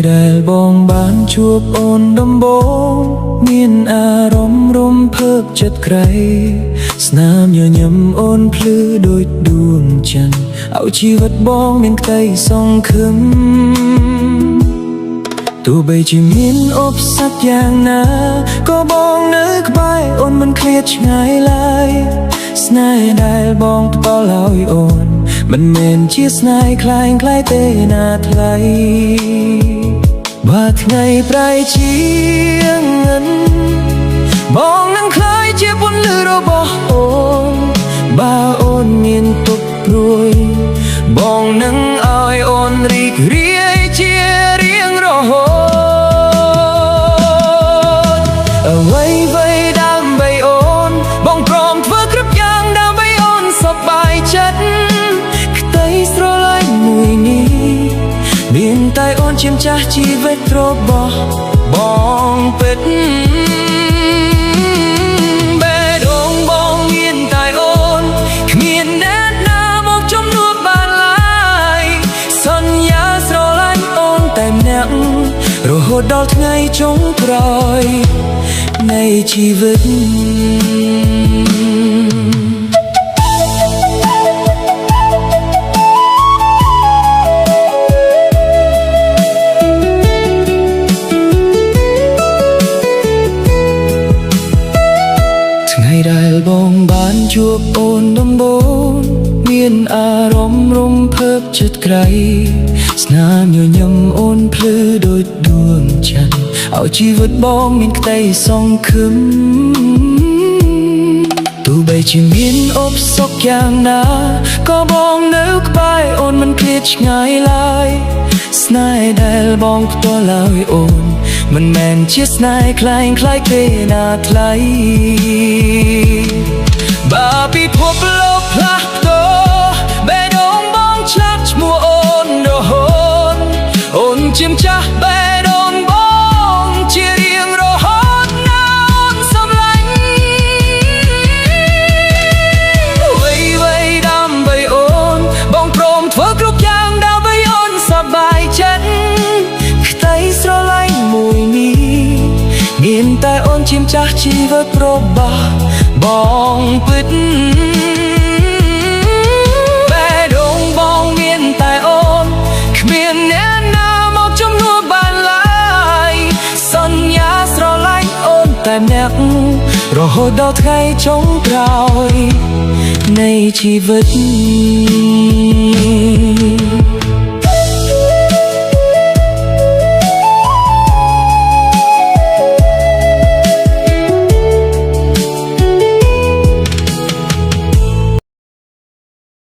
ដែលបងបានជួបអូនដំបូងមានអារម្មណ៍រំភើបចិត្តក្រៃស្នាមញញឹមអូនភ្លឺដូចដួងច័ន្ទឲ្យជីវិតបងមានក្តីសង្ឃឹមទោះបីជាមានឧបសគ្គយ៉ាងណាក៏បងនៅក្បែរអូនមិនឃ្លាតឆ្ងាយឡើយស្នេហ៍ដែលបងផ្ដល់ឲ្យអូនមិនមែនជាស្នេហ៍คล้ายคล้ายទេណាថ្លៃបើថ្ងៃប្រៃជាងបងនឹងคล้ายជាពន្លឺរបស់អូនបើអូនមានទុក្ខព្រួយបងនឹងឲ្យអូនរីករាយជារៀងរហូតអ្វីដើម្បីអូនបងព្រមធ្វើគ្រប់យ៉ាងដើម្បីអូនសប្បាយចិត្តក្តីស្រឡាញ់មួយនេះមានតែអូនជាម្ចាស់ជីវិតរបស់បងពិតបេះដូងបងមានតែអូនគ្មានអ្នកណាមកជំនួសបានឡើយសន្យាស្រឡាញ់អូនតែម្នាក់រហូតដល់ថ្ងៃចុងក្រោយនៃជីវិតថ្ងៃដែលបងបានជួបអូនដំបូងមានអារម្មណ៍រំភើបចិត្តក្រៃស្នាមញញឹមអូនភ្លឺដូចដួងច័ន្ទឲ្យជីវិតបងមានក្តីសង្ឃឹមទោះបីជាមានឧបសគ្គយ៉ាងណាក៏បងនៅក្បែរអូនមិនឃ្លាតឆ្ងាយឡើយស្នេហ៍ដែលបងផ្ដល់ឲ្យអូនមិនមែនជាស្នេហ៍คล้ายคล้ายទេណាថ្លៃបើពិភពលោកផ្លាស់ប្ដូរបេះដូងបងឆ្លាតឈ្មោះអូនរហូតអូនជាម្ចាស់បេះដូងបងជារៀងរហូតណាអូនសម្លាញ់អ្វីដើម្បីអូនបងព្រមធ្វើគ្រប់យ៉ាងដើម្បីអូនសប្បាយចិត្តក្តីស្រឡាញ់មួយនេះមានតែអូនជាម្ចាស់ជីវិតរបស់បងពិតបេះដូងបងមានតែអូនគ្មានអ្នកណាមកជំនួសបានឡើយសន្យាស្រឡាញ់អូនតែម្នាក់រហូតដល់ថ្ងៃចុងក្រោយនៃជីវិត